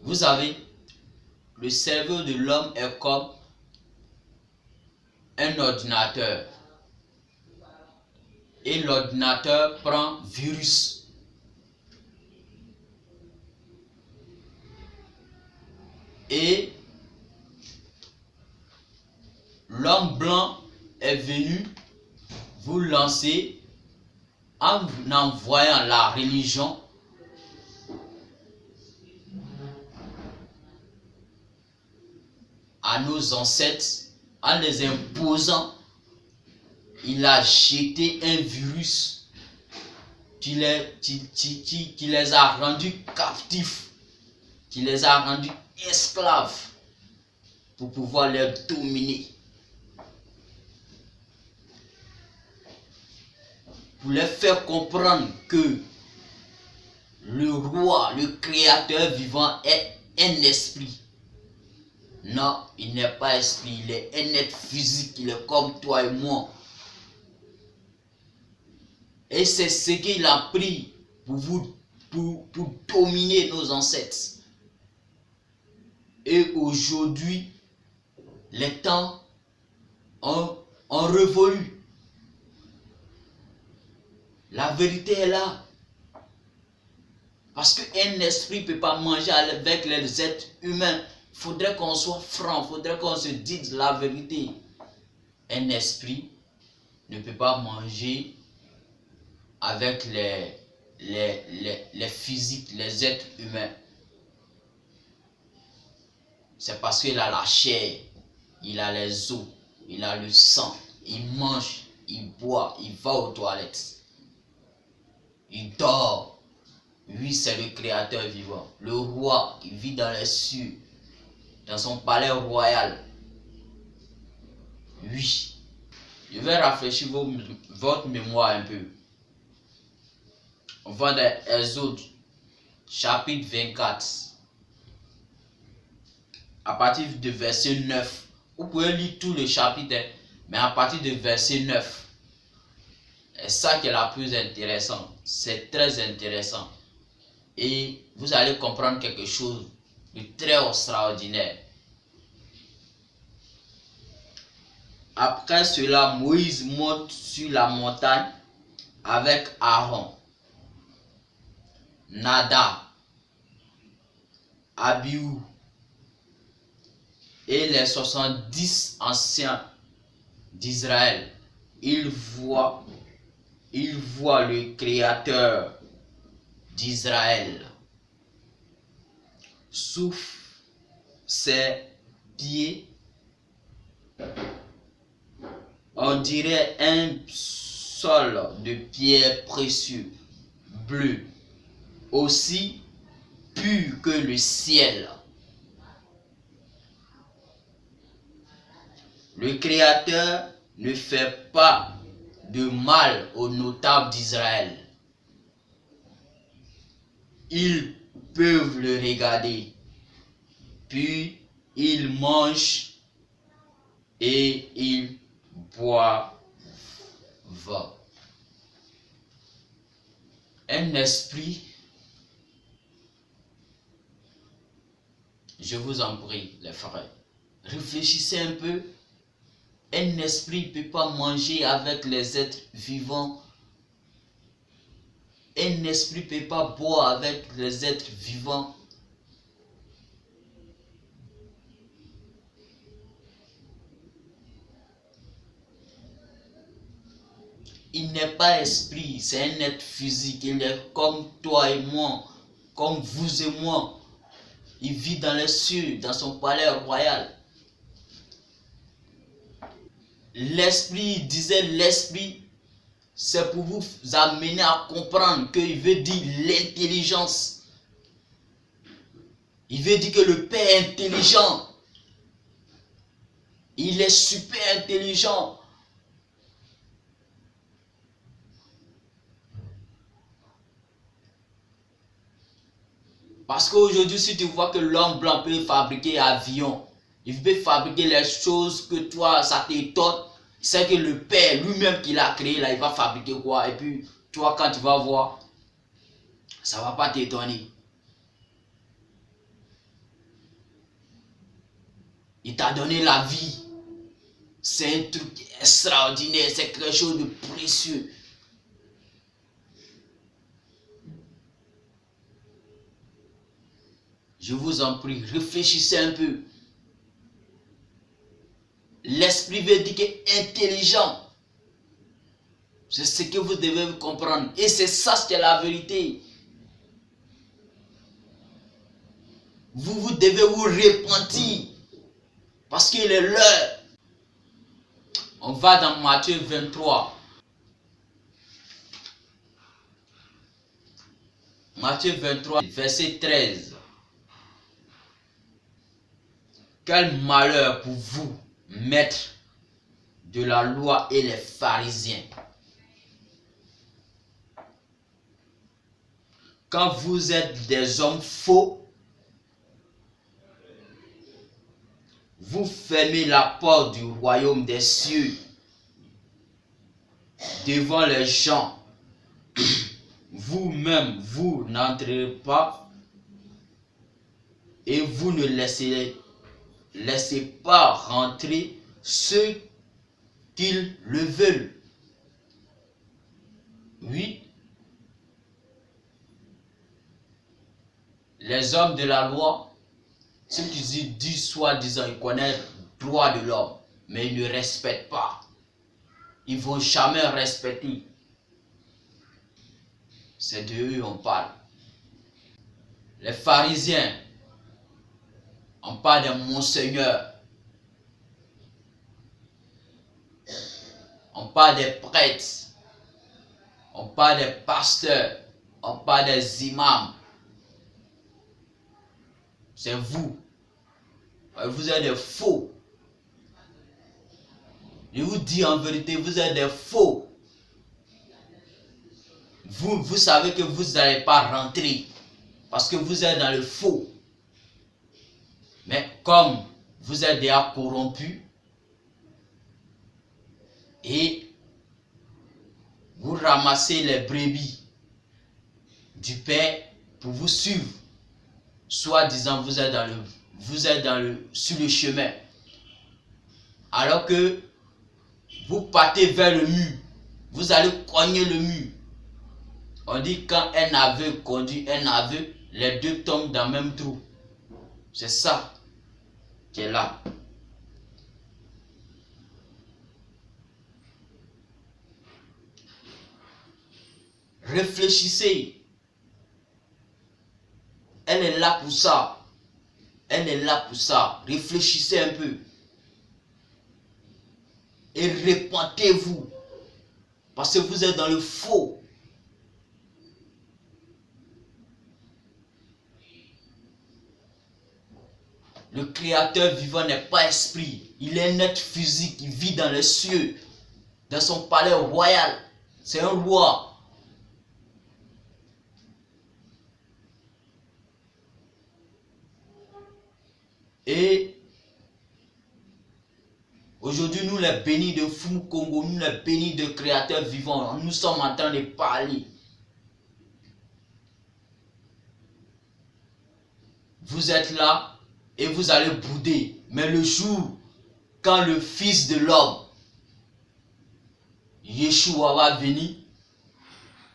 Vous savez, le cerveau de l'homme est comme un ordinateur. Et l'ordinateur prend virus. Et l'homme blanc est venu vous lancer en envoyant la religion à nos ancêtres, en les imposant. Il a jeté un virus qui les a rendus captifs, qui les a rendus esclaves pour pouvoir les dominer. Pour les faire comprendre que le roi, le créateur vivant est un esprit. Non, il n'est pas esprit, il est un être physique, il est comme toi et moi. Et c'est ce qu'il a pris pour dominer nos ancêtres. Et aujourd'hui, les temps ont révolu. La vérité est là. Parce qu'un esprit ne peut pas manger avec les êtres humains. Il faudrait qu'on soit franc, il faudrait qu'on se dise la vérité. Un esprit ne peut pas manger avec les physiques, les êtres humains. C'est parce qu'il a la chair, il a les os, il a le sang, il mange, il boit, il va aux toilettes, il dort. Lui, c'est le créateur vivant. Le roi, il vit dans les cieux, dans son palais royal. Oui. Je vais rafraîchir votre mémoire un peu. On va dans Exode, chapitre 24. À partir de verset 9. Vous pouvez lire tout le chapitre, mais à partir de verset 9. C'est ça qui est la plus intéressante. C'est très intéressant. Et vous allez comprendre quelque chose de très extraordinaire. Après cela, Moïse monte sur la montagne avec Aaron, Nadab, Abihu et les 70 anciens d'Israël. Il voit le Créateur d'Israël sous ses pieds. On dirait un sol de pierre précieux, bleu, aussi pur que le ciel. Le Créateur ne fait pas de mal aux notables d'Israël. Ils peuvent le regarder, puis ils mangent et ils boivent. Un esprit, je vous en prie, les frères, réfléchissez un peu. Un esprit ne peut pas manger avec les êtres vivants. Un esprit ne peut pas boire avec les êtres vivants. Il n'est pas esprit, c'est un être physique. Il est comme toi et moi, comme vous et moi. Il vit dans les cieux, dans son palais royal. L'esprit, il disait l'esprit, c'est pour vous amener à comprendre qu'il veut dire l'intelligence. Il veut dire que le Père est intelligent. Il est super intelligent. Parce qu'aujourd'hui, si tu vois que l'homme blanc peut fabriquer un avion, il peut fabriquer les choses que toi, ça t'étonne, c'est que le Père lui-même qui l'a créé, là, il va fabriquer quoi? Et puis, toi, quand tu vas voir, ça ne va pas t'étonner. Il t'a donné la vie. C'est un truc extraordinaire, c'est quelque chose de précieux. Je vous en prie, réfléchissez un peu. L'esprit veut dire que intelligent. C'est ce que vous devez comprendre. Et c'est ça, c'est la vérité. Vous devez vous repentir. Parce qu'il est l'heure. On va dans Matthieu 23. Matthieu 23, verset 13. Quel malheur pour vous, maîtres de la loi et les pharisiens. Quand vous êtes des hommes faux, vous fermez la porte du royaume des cieux devant les gens. Vous-même, vous n'entrez pas et vous ne laissez pas rentrer ceux qu'ils le veulent. Oui. Les hommes de la loi, ceux qui disent soi-disant, ils connaissent le droit de l'homme, mais ils ne respectent pas. Ils ne vont jamais respecter. C'est de eux on parle. Les pharisiens, on parle de Monseigneur. On parle des prêtres. On parle des pasteurs. On parle des imams. C'est vous. Vous êtes des faux. Je vous dis en vérité, vous êtes des faux. Vous savez que vous n'allez pas rentrer. Parce que vous êtes dans le faux. Mais comme vous êtes déjà corrompus. Et vous ramassez les brebis du Père pour vous suivre. Soi-disant, vous êtes sur le chemin. Alors que vous partez vers le mur. Vous allez cogner le mur. On dit quand un aveugle conduit un aveugle, les deux tombent dans le même trou. C'est ça qui est là. Réfléchissez. Elle est là pour ça. Elle est là pour ça. Réfléchissez un peu. Et repentez-vous. Parce que vous êtes dans le faux. Le Créateur vivant n'est pas esprit. Il est un être physique. Il vit dans les cieux. Dans son palais royal. C'est un roi. Et aujourd'hui, nous les bénis de Fou Congo, nous les bénis de Créateur vivant, nous sommes en train de parler. Vous êtes là et vous allez bouder. Mais le jour, quand le Fils de l'homme, Yeshua, va venir,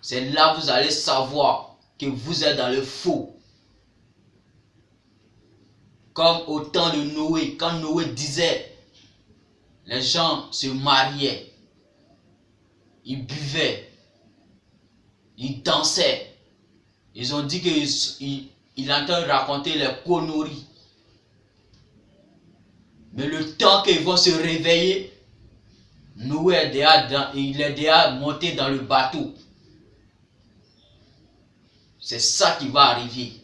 c'est là que vous allez savoir que vous êtes dans le faux. Comme au temps de Noé, quand Noé disait, les gens se mariaient, ils buvaient, ils dansaient. Ils ont dit qu'il entend raconter les conneries. Mais le temps qu'ils vont se réveiller, Noé il est déjà monté dans le bateau. C'est ça qui va arriver.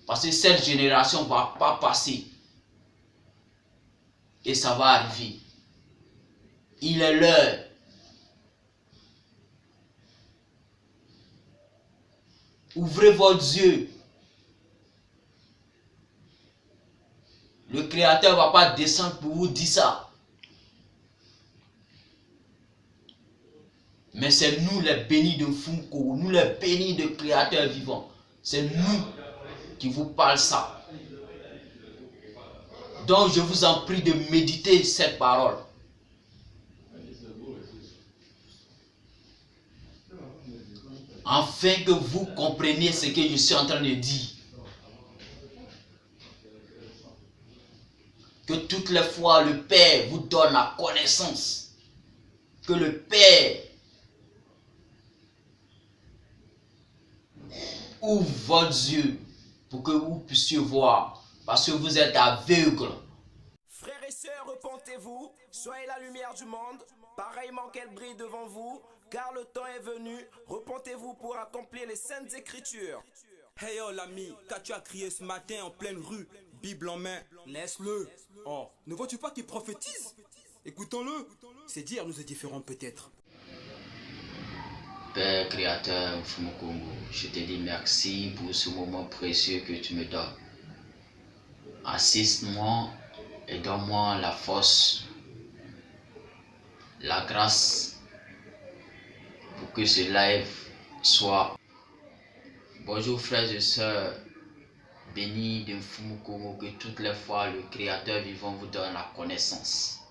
Parce que cette génération ne va pas passer. Et ça va arriver. Il est l'heure. Ouvrez vos yeux. Le Créateur ne va pas descendre pour vous dire ça. Mais c'est nous les bénis de Funko, nous les bénis de Créateur vivant. C'est nous qui vous parle ça. Donc je vous en prie de méditer cette parole. Afin que vous compreniez ce que je suis en train de dire. Que toutes les fois le Père vous donne la connaissance. Que le Père ouvre vos yeux pour que vous puissiez voir. Parce que vous êtes aveugles. Frères et sœurs, repentez-vous, soyez la lumière du monde, pareillement qu'elle brille devant vous, car le temps est venu, repentez-vous pour accomplir les saintes écritures. Hey oh l'ami, qu'as-tu à crier ce matin en pleine rue, Bible en main? Laisse-le. Oh, ne vois-tu pas qu'il prophétise? Écoutons-le. Ses dires nous est différent peut-être. Père créateur Fumukongo, je te dis merci pour ce moment précieux que tu me donnes. Assiste-moi et donne-moi la force, la grâce pour que ce live soit. Bonjour frères et sœurs, bénis de Fumukongo, que toutes les fois le Créateur vivant vous donne la connaissance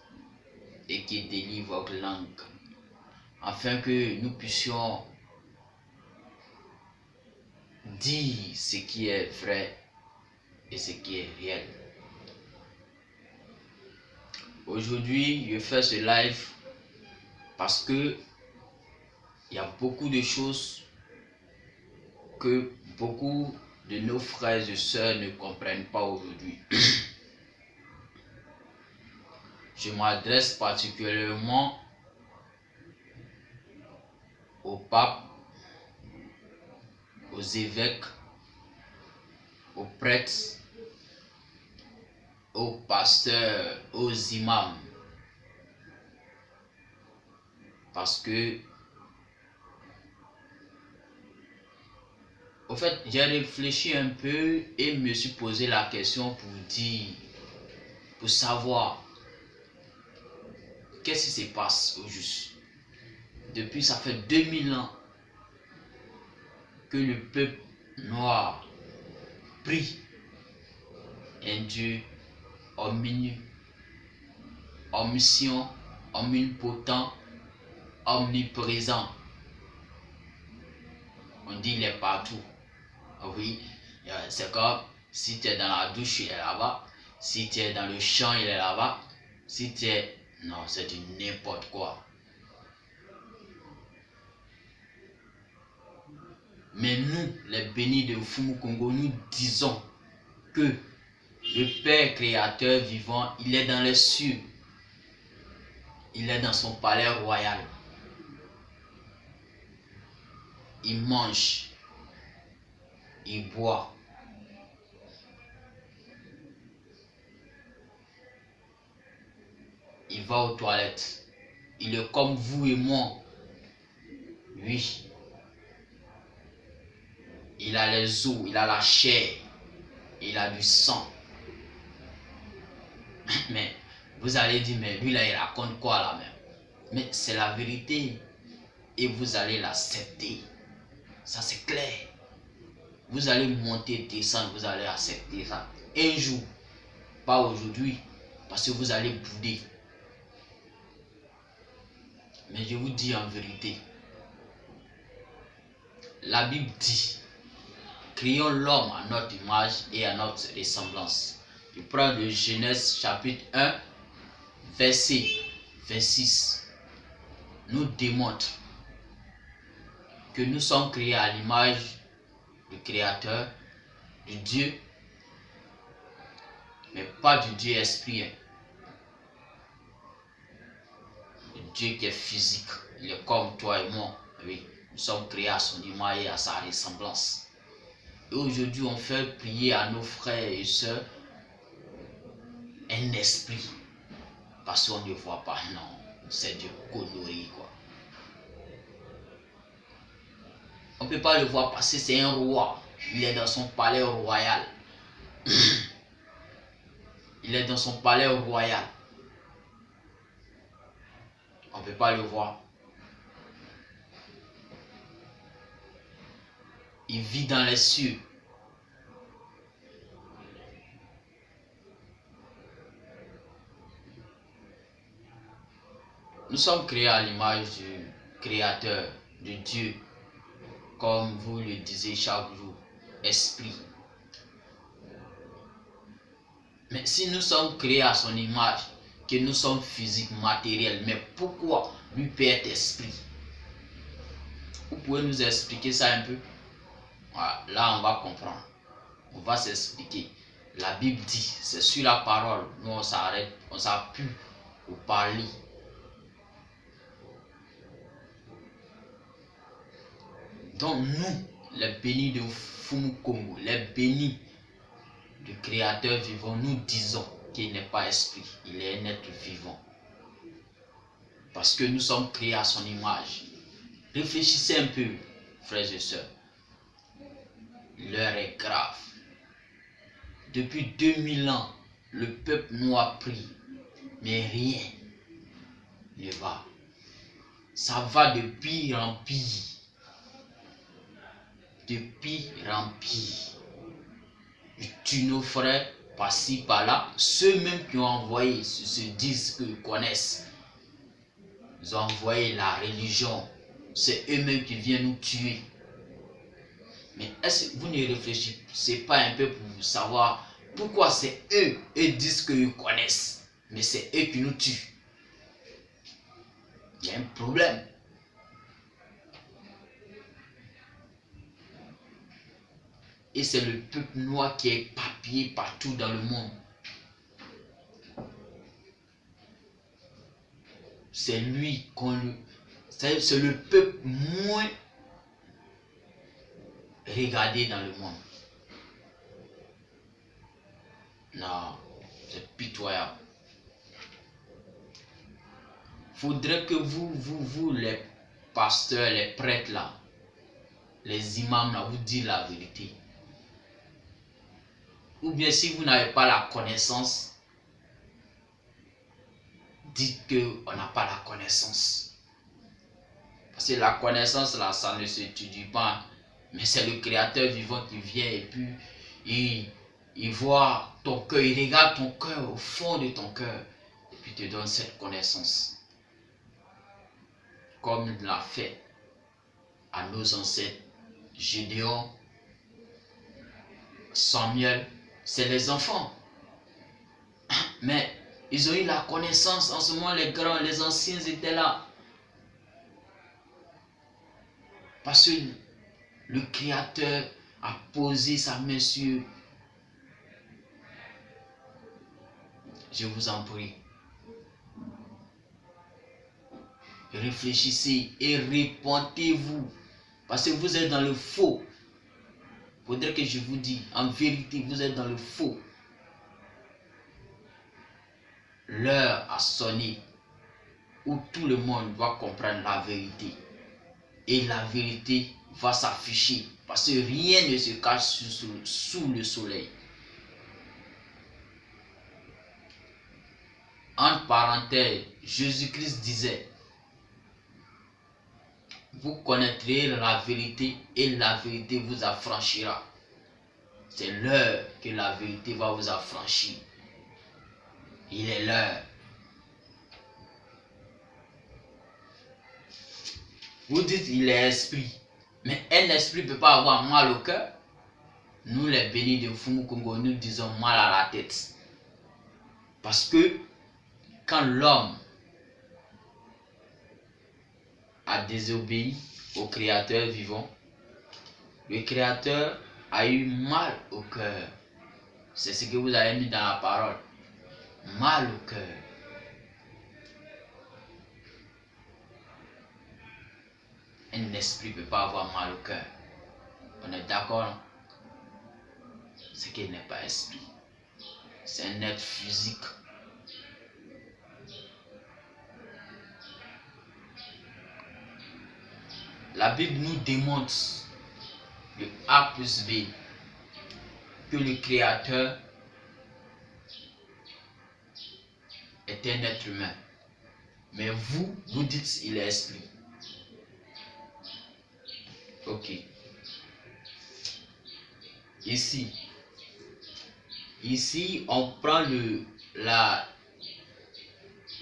et qu'il délivre votre langue, afin que nous puissions dire ce qui est vrai et ce qui est réel. Aujourd'hui, je fais ce live parce que il y a beaucoup de choses que beaucoup de nos frères et sœurs ne comprennent pas aujourd'hui. Je m'adresse particulièrement aux papes, aux évêques, aux prêtres, aux pasteurs, aux imams. Parce que, au fait, j'ai réfléchi un peu et me suis posé la question pour savoir qu'est-ce qui se passe au juste. Depuis, ça fait 2000 ans que le peuple noir prie un Dieu omniscient, omnipotent, omniprésent. On dit il est partout. Oui, c'est comme si tu es dans la douche, il est là-bas. Si tu es dans le champ, il est là-bas. Si tu es... Non, c'est du n'importe quoi. Mais nous, les bénis de Fumukongo, nous disons que le Père créateur vivant, il est dans les cieux. Il est dans son palais royal. Il mange. Il boit. Il va aux toilettes. Il est comme vous et moi. Oui. Il a les os, il a la chair, il a du sang. Mais vous allez dire, mais lui là, il raconte quoi là même? Mais c'est la vérité. Et vous allez l'accepter. Ça c'est clair. Vous allez monter, descendre, vous allez accepter ça. Un jour, pas aujourd'hui, parce que vous allez bouder. Mais je vous dis en vérité, la Bible dit, créons l'homme à notre image et à notre ressemblance. Je prends de Genèse chapitre 1, verset 26. Nous démontre que nous sommes créés à l'image du Créateur, du Dieu, mais pas du Dieu esprit. Le Dieu qui est physique, il est comme toi et moi. Oui, nous sommes créés à son image et à sa ressemblance. Et aujourd'hui, on fait prier à nos frères et sœurs un esprit. Parce qu'on ne voit pas, non, c'est du connerie quoi. On ne peut pas le voir parce que c'est un roi. Il est dans son palais royal. Il est dans son palais royal. On ne peut pas le voir. Il vit dans les cieux. Nous sommes créés à l'image du Créateur, de Dieu, comme vous le disiez chaque jour, esprit. Mais si nous sommes créés à son image, que nous sommes physiques, matériels, mais pourquoi lui peut être esprit? Vous pouvez nous expliquer ça un peu? Voilà, là on va comprendre. On va s'expliquer. La Bible dit, c'est sur la parole. Nous on s'arrête, on s'appuie pour parler. Donc nous, les bénis de Fumu Congo, les bénis du Créateur vivant, nous disons qu'il n'est pas esprit, il est un être vivant. Parce que nous sommes créés à son image. Réfléchissez un peu, frères et sœurs. L'heure est grave. Depuis 2000 ans, le peuple nous a pris, mais rien ne va. Ça va de pire en pire. De pire en pire. Tu nos frères par-ci, par-là, ceux même qui ont envoyé se disent qu'ils connaissent. Ils ont envoyé la religion. C'est eux-mêmes qui viennent nous tuer. Mais est-ce que vous ne réfléchissez pas un peu pour savoir pourquoi c'est eux et disent qu'ils connaissent, mais c'est eux qui nous tuent? Il y a un problème. Et c'est le peuple noir qui est éparpillé partout dans le monde. C'est lui c'est le peuple moins regardé dans le monde. Non, c'est pitoyable. Faudrait que vous, les pasteurs, les prêtres là, les imams là, vous dites la vérité. Ou bien si vous n'avez pas la connaissance, dites qu'on n'a pas la connaissance. Parce que la connaissance là, ça ne s'étudie pas. Mais c'est le Créateur vivant qui vient et puis il voit ton cœur, il regarde ton cœur au fond de ton cœur et puis te donne cette connaissance. Comme il l'a fait à nos ancêtres, Gédéon, Samuel, c'est les enfants. Mais ils ont eu la connaissance. En ce moment, les grands, les anciens étaient là. Parce que le Créateur a posé sa main sur eux. Je vous en prie. Réfléchissez et répentez-vous. Parce que vous êtes dans le faux. Il faudrait que je vous dise, en vérité, vous êtes dans le faux. L'heure a sonné où tout le monde va comprendre la vérité. Et la vérité va s'afficher. Parce que rien ne se cache sous le soleil. En parenthèse, Jésus-Christ disait, vous connaîtrez la vérité et la vérité vous affranchira. C'est l'heure que la vérité va vous affranchir. Il est l'heure. Vous dites il est esprit. Mais un esprit ne peut pas avoir mal au cœur. Nous les bénis de Fumu Congo, nous disons mal à la tête. Parce que quand l'homme a désobéi au Créateur vivant, le Créateur a eu mal au cœur. C'est ce que vous avez mis dans la parole. Mal au cœur. Un esprit ne peut pas avoir mal au cœur. On est d'accord? C'est qu'il n'est pas esprit. C'est un être physique. La Bible nous démontre de A plus B que le Créateur est un être humain. Mais vous dites il est esprit. Ok. Ici, on prend le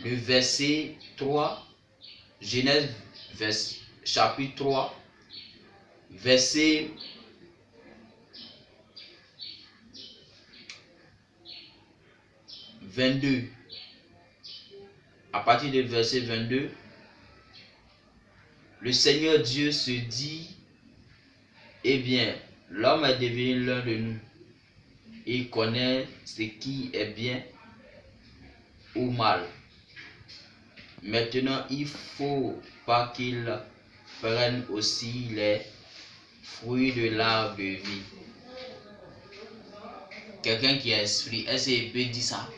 verset 3 Genèse chapitre 3, verset 22. À partir du verset 22, le Seigneur Dieu se dit, eh bien, l'homme est devenu l'un de nous. Il connaît ce qui est bien ou mal. Maintenant, il faut pas qu'il prenne aussi les fruits de l'arbre de vie. Quelqu'un qui a esprit, est-ce qu'il peut dire ça?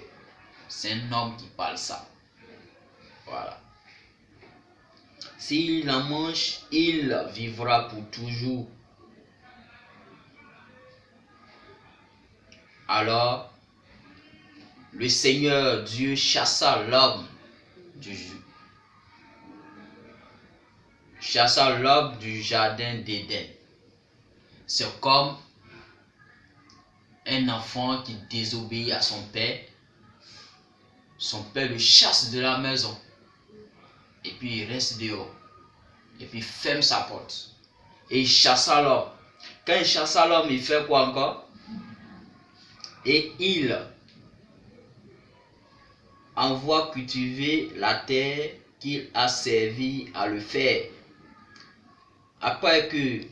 C'est un homme qui parle ça. Voilà. S'il en mange, il vivra pour toujours. Alors, le Seigneur Dieu chassa l'homme du jardin d'Éden. C'est comme un enfant qui désobéit à son père. Son père le chasse de la maison. Et puis il reste dehors. Et puis il ferme sa porte. Et il chassa l'homme. Quand il chassa l'homme, il fait quoi encore? Et il envoie cultiver la terre qu'il a servi à le faire. Après que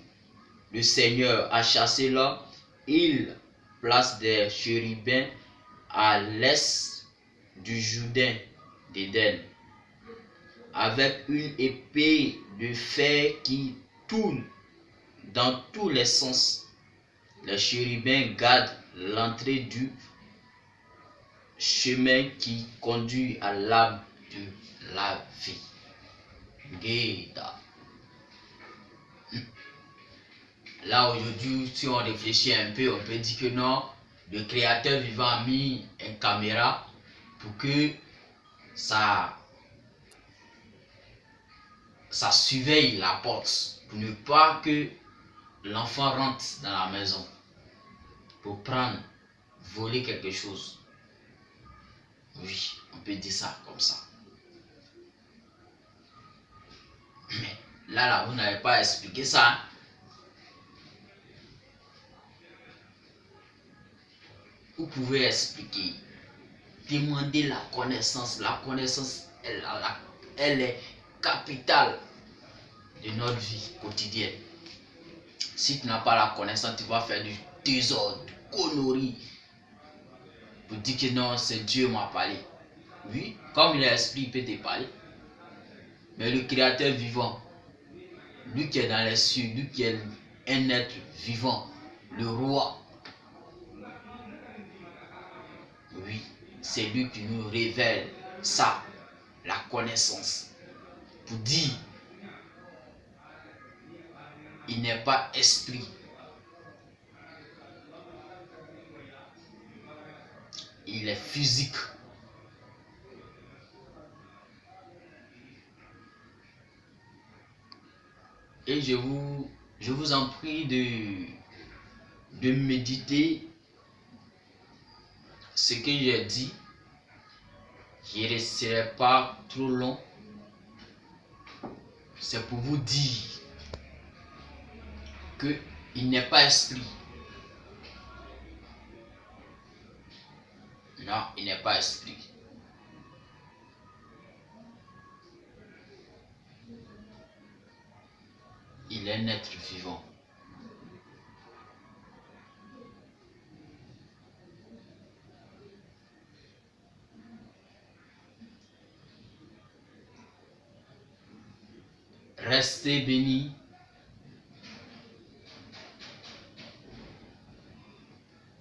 le Seigneur a chassé l'homme, il place des chérubins à l'est du jardin d'Éden, avec une épée de fer qui tourne dans tous les sens. Les chérubins gardent l'entrée du chemin qui conduit à l'arbre de la vie. Guéda. Là aujourd'hui, si on réfléchit un peu, on peut dire que non, le Créateur vivant a mis une caméra pour que ça surveille la porte, pour ne pas que l'enfant rentre dans la maison pour voler quelque chose. Oui, on peut dire ça comme ça. Mais là, vous n'avez pas expliqué ça. Vous pouvez expliquer. Demandez la connaissance. La connaissance, elle est capitale de notre vie quotidienne. Si tu n'as pas la connaissance, tu vas faire du désordre, du connerie. Pour dire que non, c'est Dieu qui m'a parlé. Oui, comme il est esprit, il peut te parler. Mais le Créateur vivant, lui qui est dans les cieux, lui qui est un être vivant, le roi, oui, c'est lui qui nous révèle ça, la connaissance. Pour dire, il n'est pas esprit. Il est physique. Et je vous en prie de méditer ce que j'ai dit. Je ne serai pas trop long. C'est pour vous dire qu'il n'est pas esprit. Non, il n'est pas esprit. Il est un être vivant. Restez bénis.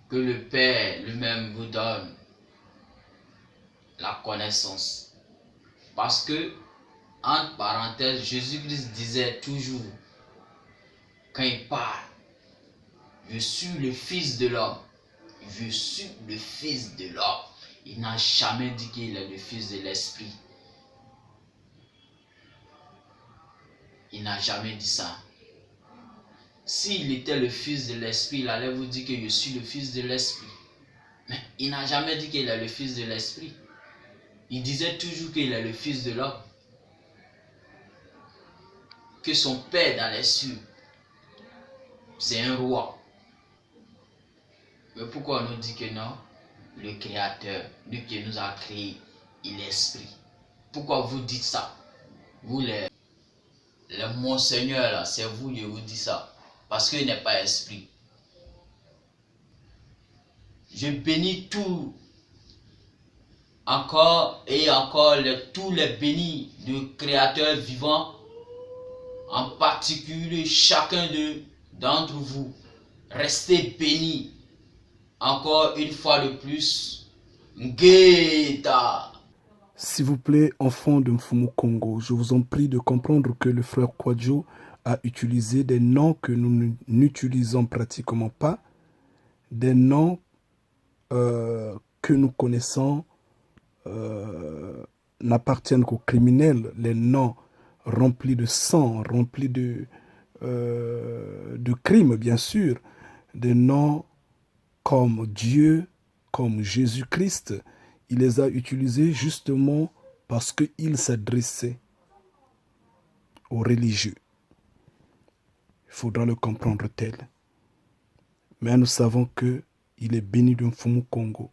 Que le Père lui-même vous donne la connaissance. Parce que, entre parenthèses, Jésus-Christ disait toujours, quand il parle, je suis le Fils de l'homme. Je suis le Fils de l'homme. Il n'a jamais dit qu'il est le Fils de l'Esprit. Il n'a jamais dit ça. S'il était le Fils de l'Esprit, il allait vous dire que je suis le Fils de l'Esprit. Mais il n'a jamais dit qu'il est le Fils de l'Esprit. Il disait toujours qu'il est le Fils de l'homme. que son Père dans les cieux, c'est un roi. Mais pourquoi on nous dit que non? Le Créateur, lui qui nous a créés, il est esprit. Pourquoi vous dites ça? Vous les monseigneurs là, c'est vous qui vous dites ça. Parce qu'il n'est pas esprit. Je bénis tout, encore et encore, tous les bénis du Créateur vivant, en particulier chacun d'entre vous. Restez bénis. Encore une fois de plus. Ngeta. S'il vous plaît, enfants de Mfumu Congo, je vous en prie de comprendre que le frère Kwadjo a utilisé des noms que nous n'utilisons pratiquement pas, des noms que nous connaissons n'appartiennent qu'aux criminels, les noms remplis de sang, remplis de crimes, bien sûr, des noms comme Dieu, comme Jésus-Christ. Il les a utilisés justement parce qu'il s'adressait aux religieux. Il faudra le comprendre tel. Mais nous savons qu'il est béni de Mfumu Congo.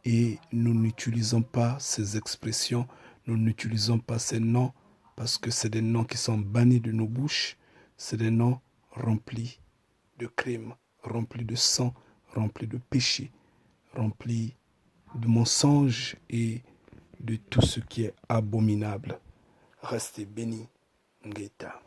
Et nous n'utilisons pas ces expressions, nous n'utilisons pas ces noms parce que c'est des noms qui sont bannis de nos bouches. C'est des noms remplis de crimes, remplis de sang, remplis de péchés, remplis de mensonges et de tout ce qui est abominable. Restez bénis, Ngeta.